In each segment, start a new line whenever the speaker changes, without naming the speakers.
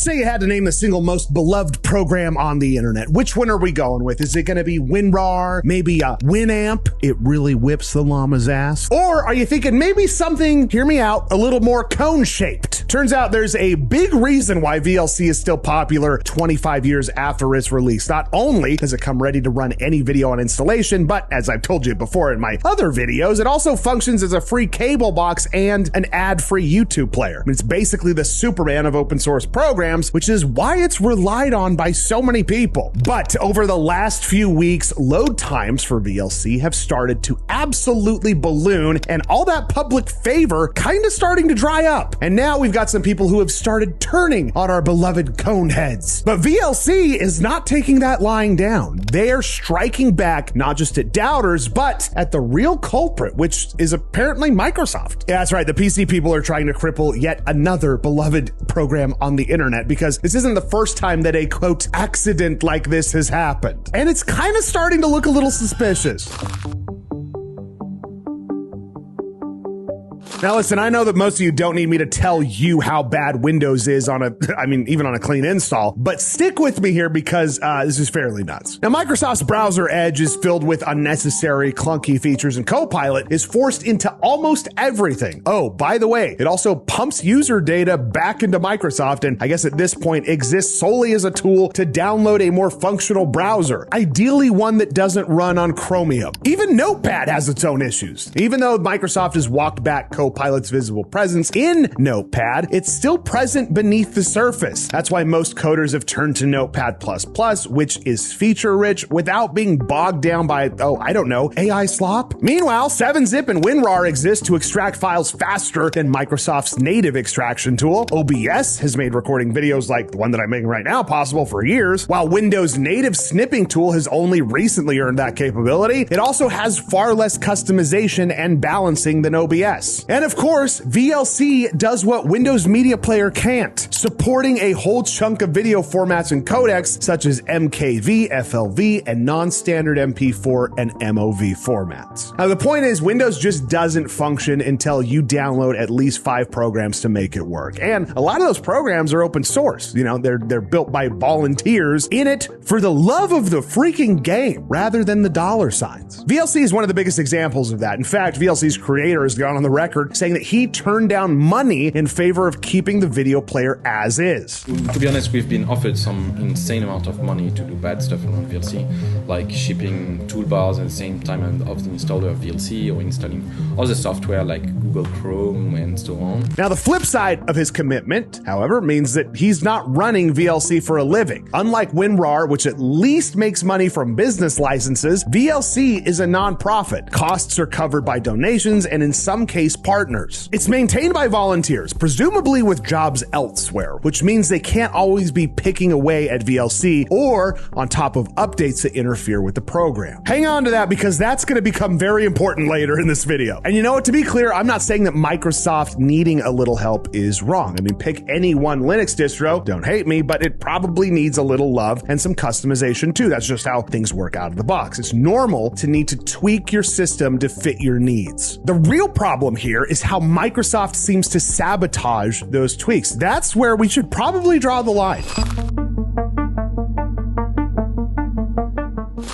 let's say you had to name the single most beloved program on the internet. Which one are we going with? Is it going to be WinRAR? Maybe a Winamp? It really whips the llama's ass? Or are you thinking maybe something, hear me out, a little more cone-shaped? Turns out there's a big reason why VLC is still popular 25 years after its release. Not only does it come ready to run any video on installation, but as I've told you before in my other videos, it also functions as a free cable box and an ad-free YouTube player. I mean, it's basically the Superman of open source programs, which is why it's relied on by so many people. But over the last few weeks, load times for VLC have started to absolutely balloon, and all that public favor kind of starting to dry up. And now we've got some people who have started turning on our beloved cone heads. But VLC is not taking that lying down. They are striking back not just at doubters, but at the real culprit, which is apparently Microsoft. Yeah, that's right. The PC people are trying to cripple yet another beloved program on the internet, because this isn't the first time that a quote accident like this has happened. And it's kind of starting to look a little suspicious. Now listen, I know that most of you don't need me to tell you how bad Windows is on even on a clean install, but stick with me here because this is fairly nuts. Now, Microsoft's browser Edge is filled with unnecessary, clunky features, and Copilot is forced into almost everything. Oh, by the way, it also pumps user data back into Microsoft, and I guess at this point exists solely as a tool to download a more functional browser, ideally one that doesn't run on Chromium. Even Notepad has its own issues. Even though Microsoft has walked back Copilot's visible presence in Notepad, it's still present beneath the surface. That's why most coders have turned to Notepad++, which is feature-rich without being bogged down by, I don't know, AI slop. Meanwhile, 7-Zip and WinRAR exist to extract files faster than Microsoft's native extraction tool. OBS has made recording videos like the one that I'm making right now possible for years, while Windows' native snipping tool has only recently earned that capability. It also has far less customization and balancing than OBS. And of course, VLC does what Windows Media Player can't, supporting a whole chunk of video formats and codecs such as MKV, FLV, and non-standard MP4 and MOV formats. Now, the point is, Windows just doesn't function until you download at least 5 programs to make it work. And a lot of those programs are open source. You know, they're built by volunteers in it for the love of the freaking game rather than the dollar signs. VLC is one of the biggest examples of that. In fact, VLC's creator has gone on the record saying that he turned down money in favor of keeping the video player as is.
To be honest, we've been offered some insane amount of money to do bad stuff around VLC, like shipping toolbars at the same time of the installer of VLC, or installing other software like Google Chrome and so on.
Now, the flip side of his commitment, however, means that he's not running VLC for a living. Unlike WinRAR, which at least makes money from business licenses, VLC is a non-profit. Costs are covered by donations and in some case partners. It's maintained by volunteers, presumably with jobs elsewhere, which means they can't always be picking away at VLC or on top of updates that interfere with the program. Hang on to that, because that's going to become very important later in this video. And you know what, to be clear, I'm not saying that Microsoft needing a little help is wrong. I mean, pick any one Linux distro, don't hate me, but it probably needs a little love and some customization too. That's just how things work out of the box. It's normal to need to tweak your system to fit your needs. The real problem here is how Microsoft seems to sabotage those tweaks. That's where we should probably draw the line.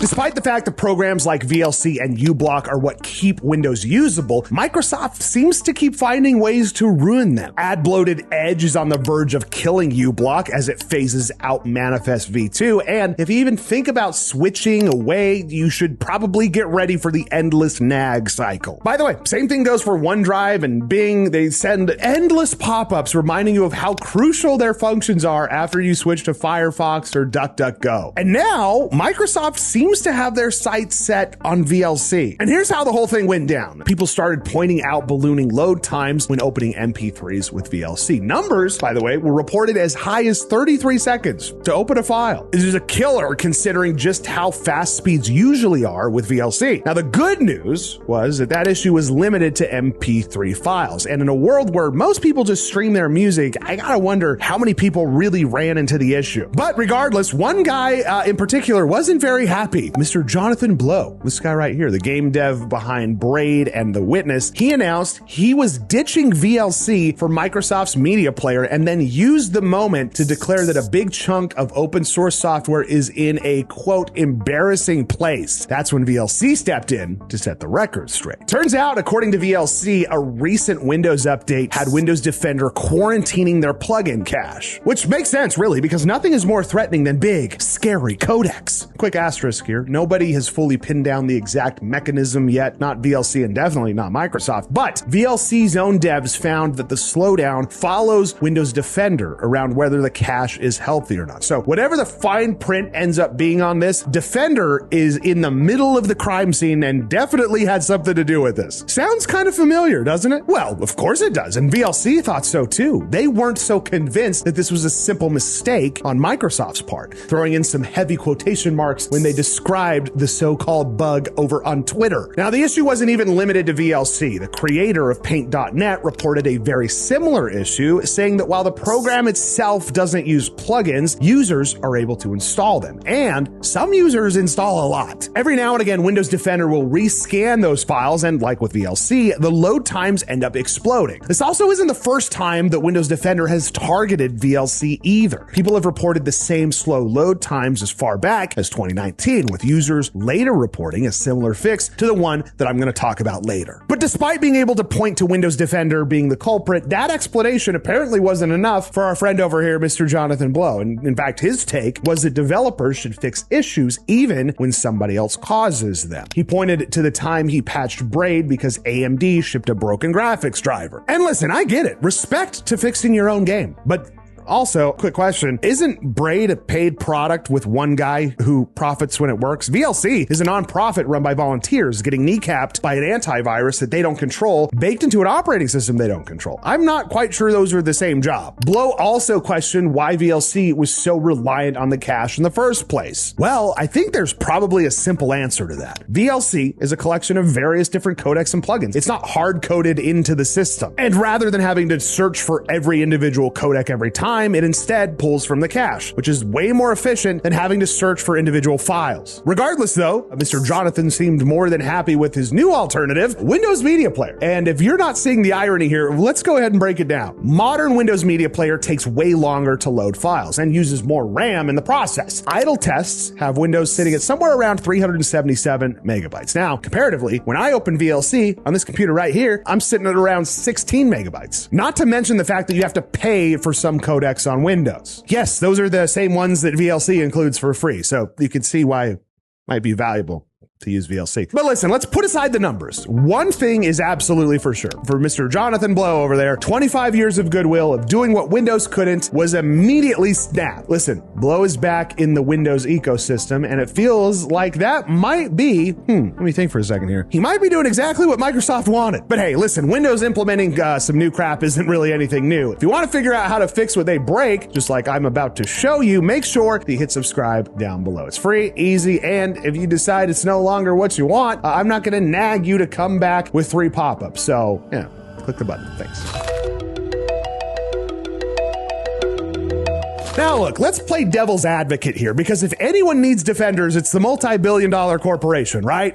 Despite the fact that programs like VLC and uBlock are what keep Windows usable, Microsoft seems to keep finding ways to ruin them. Ad-bloated Edge is on the verge of killing uBlock as it phases out Manifest v2, and if you even think about switching away, you should probably get ready for the endless nag cycle. By the way, same thing goes for OneDrive and Bing. They send endless pop-ups reminding you of how crucial their functions are after you switch to Firefox or DuckDuckGo. And now, Microsoft seems to have their sights set on VLC. And here's how the whole thing went down. People started pointing out ballooning load times when opening MP3s with VLC. Numbers, by the way, were reported as high as 33 seconds to open a file. This is a killer considering just how fast speeds usually are with VLC. Now, the good news was that that issue was limited to MP3 files. And in a world where most people just stream their music, I gotta wonder how many people really ran into the issue. But regardless, one guy in particular wasn't very happy. VLC, Mr. Jonathan Blow, this guy right here, the game dev behind Braid and The Witness, he announced he was ditching VLC for Microsoft's media player and then used the moment to declare that a big chunk of open source software is in a, quote, embarrassing place. That's when VLC stepped in to set the record straight. Turns out, according to VLC, a recent Windows update had Windows Defender quarantining their plugin cache, which makes sense, really, because nothing is more threatening than big, scary codecs. Quick asterisk here. Nobody has fully pinned down the exact mechanism yet, not VLC and definitely not Microsoft, but VLC's own devs found that the slowdown follows Windows Defender around whether the cache is healthy or not. So whatever the fine print ends up being on this, Defender is in the middle of the crime scene and definitely had something to do with this. Sounds kind of familiar, doesn't it? Well, of course it does, and VLC thought so too. They weren't so convinced that this was a simple mistake on Microsoft's part, throwing in some heavy quotation marks when they described the so-called bug over on Twitter. Now, the issue wasn't even limited to VLC. The creator of Paint.net reported a very similar issue, saying that while the program itself doesn't use plugins, users are able to install them, and some users install a lot. Every now and again, Windows Defender will rescan those files, and like with VLC, the load times end up exploding. This also isn't the first time that Windows Defender has targeted VLC either. People have reported the same slow load times as far back as 2019, with users later reporting a similar fix to the one that I'm going to talk about later. But despite being able to point to Windows Defender being the culprit, that explanation apparently wasn't enough for our friend over here, Mr. Jonathan Blow. And in fact, his take was that developers should fix issues even when somebody else causes them. He pointed to the time he patched Braid because AMD shipped a broken graphics driver. And listen, I get it. Respect to fixing your own game. But also, quick question, isn't Braid a paid product with one guy who profits when it works? VLC is a nonprofit run by volunteers getting kneecapped by an antivirus that they don't control, baked into an operating system they don't control. I'm not quite sure those are the same job. Blow also questioned why VLC was so reliant on the cache in the first place. Well, I think there's probably a simple answer to that. VLC is a collection of various different codecs and plugins. It's not hard-coded into the system. And rather than having to search for every individual codec every time, it instead pulls from the cache, which is way more efficient than having to search for individual files. Regardless though, Mr. Jonathan seemed more than happy with his new alternative, Windows Media Player. And if you're not seeing the irony here, let's go ahead and break it down. Modern Windows Media Player takes way longer to load files and uses more RAM in the process. Idle tests have Windows sitting at somewhere around 377 megabytes. Now, comparatively, when I open VLC on this computer right here, I'm sitting at around 16 megabytes. Not to mention the fact that you have to pay for some codecs on Windows. Yes, those are the same ones that VLC includes for free, so you can see why it might be valuable to use VLC. But listen, let's put aside the numbers. One thing is absolutely for sure. For Mr. Jonathan Blow over there, 25 years of goodwill of doing what Windows couldn't was immediately snapped. Listen, Blow is back in the Windows ecosystem, and it feels like that might be, let me think for a second here. He might be doing exactly what Microsoft wanted. But hey, listen, Windows implementing some new crap isn't really anything new. If you want to figure out how to fix what they break, just like I'm about to show you, make sure that you hit subscribe down below. It's free, easy, and if you decide it's no longer what you want, I'm not going to nag you to come back with 3 pop-ups. So, yeah, click the button. Thanks. Now look, let's play devil's advocate here, because if anyone needs defenders, it's the multi-billion-dollar corporation, right?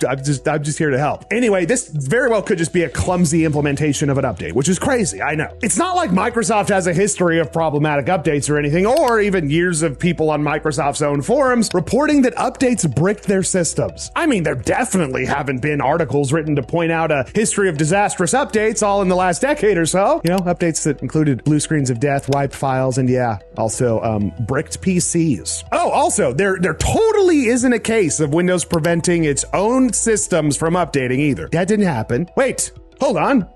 I'm just here to help. Anyway, this very well could just be a clumsy implementation of an update, which is crazy, I know. It's not like Microsoft has a history of problematic updates or anything, or even years of people on Microsoft's own forums reporting that updates bricked their systems. I mean, there definitely haven't been articles written to point out a history of disastrous updates all in the last decade or so. You know, updates that included blue screens of death, wiped files, and yeah, also bricked PCs. Oh, also, there totally isn't a case of Windows preventing its own systems from updating either. That didn't happen. Wait, hold on.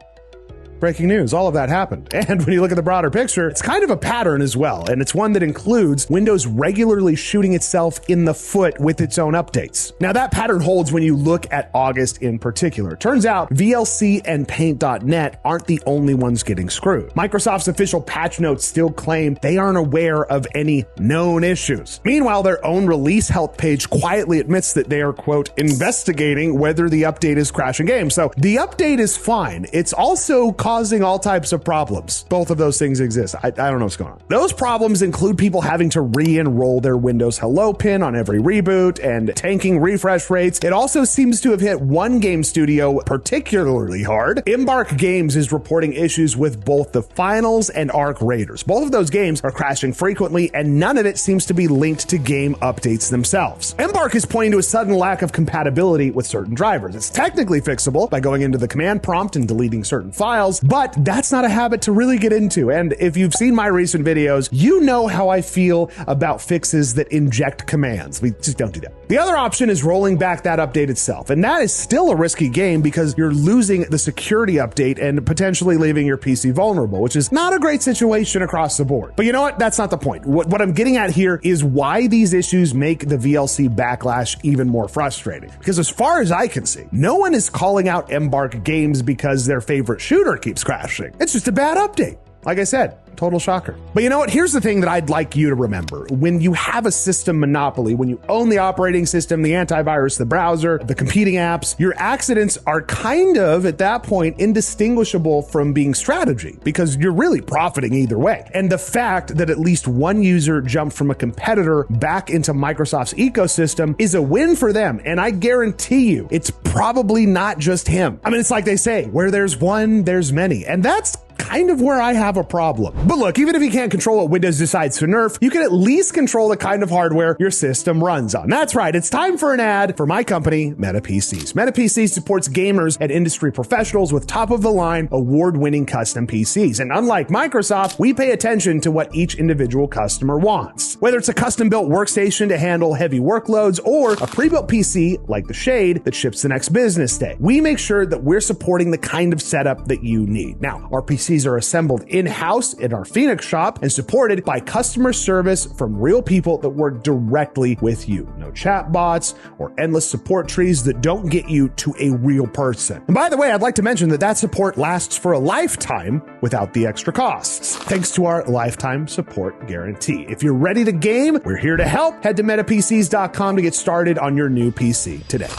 Breaking news, all of that happened. And when you look at the broader picture, it's kind of a pattern as well, and it's one that includes Windows regularly shooting itself in the foot with its own updates. Now that pattern holds when you look at August in particular. Turns out VLC and Paint.net aren't the only ones getting screwed. Microsoft's official patch notes still claim they aren't aware of any known issues. Meanwhile, their own release help page quietly admits that they are, quote, investigating whether the update is crashing games. So the update is fine. It's also causing all types of problems. Both of those things exist. I don't know what's going on. Those problems include people having to re-enroll their Windows Hello pin on every reboot and tanking refresh rates. It also seems to have hit one game studio particularly hard. Embark Games is reporting issues with both the Finals and Arc Raiders. Both of those games are crashing frequently, and none of it seems to be linked to game updates themselves. Embark is pointing to a sudden lack of compatibility with certain drivers. It's technically fixable by going into the command prompt and deleting certain files, but that's not a habit to really get into. And if you've seen my recent videos, you know how I feel about fixes that inject commands. We just don't do that. The other option is rolling back that update itself, and that is still a risky game because you're losing the security update and potentially leaving your PC vulnerable, which is not a great situation across the board. But you know what? That's not the point. What I'm getting at here is why these issues make the VLC backlash even more frustrating. Because as far as I can see, no one is calling out Embark Games because their favorite shooter keeps crashing. It's just a bad update. Like I said, total shocker. But you know what? Here's the thing that I'd like you to remember. When you have a system monopoly, when you own the operating system, the antivirus, the browser, the competing apps, your accidents are kind of, at that point, indistinguishable from being strategy because you're really profiting either way. And the fact that at least one user jumped from a competitor back into Microsoft's ecosystem is a win for them. And I guarantee you, it's probably not just him. I mean, it's like they say, where there's one, there's many. And that's kind of where I have a problem. But look, even if you can't control what Windows decides to nerf, you can at least control the kind of hardware your system runs on. That's right, it's time for an ad for my company, Meta PCs. Meta PCs supports gamers and industry professionals with top-of-the-line, award-winning custom PCs. And unlike Microsoft, we pay attention to what each individual customer wants. Whether it's a custom-built workstation to handle heavy workloads or a pre-built PC like the Shade that ships the next business day, we make sure that we're supporting the kind of setup that you need. Now, our PCs are assembled in-house in our Phoenix shop and supported by customer service from real people that work directly with you. No chat bots or endless support trees that don't get you to a real person. And by the way, I'd like to mention that support lasts for a lifetime without the extra costs, thanks to our lifetime support guarantee. If you're ready to game, we're here to help. Head to metapcs.com to get started on your new PC today.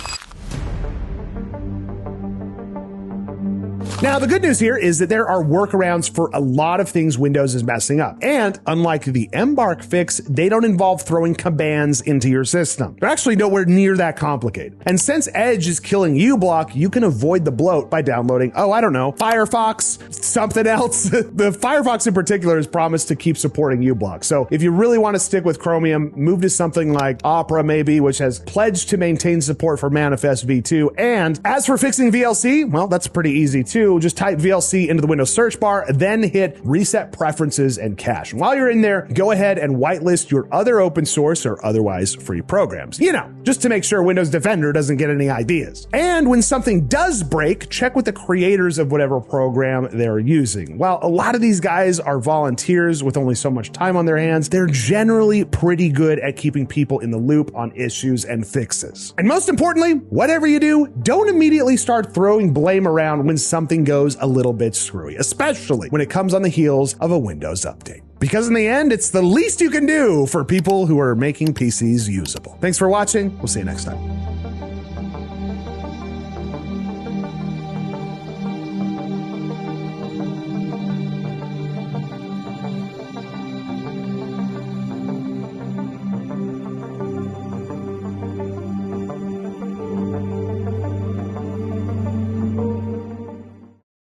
Now, the good news here is that there are workarounds for a lot of things Windows is messing up. And unlike the Embark fix, they don't involve throwing commands into your system. They're actually nowhere near that complicated. And since Edge is killing uBlock, you can avoid the bloat by downloading, Firefox, something else. The Firefox in particular has promised to keep supporting uBlock. So if you really want to stick with Chromium, move to something like Opera maybe, which has pledged to maintain support for Manifest v2. And as for fixing VLC, well, that's pretty easy too. Just type VLC into the Windows search bar, then hit Reset Preferences and Cache. And while you're in there, go ahead and whitelist your other open source or otherwise free programs. You know, just to make sure Windows Defender doesn't get any ideas. And when something does break, check with the creators of whatever program they're using. While a lot of these guys are volunteers with only so much time on their hands, they're generally pretty good at keeping people in the loop on issues and fixes. And most importantly, whatever you do, don't immediately start throwing blame around when something goes a little bit screwy, especially when it comes on the heels of a Windows update. Because in the end, it's the least you can do for people who are making PCs usable. Thanks for watching. We'll see you next time.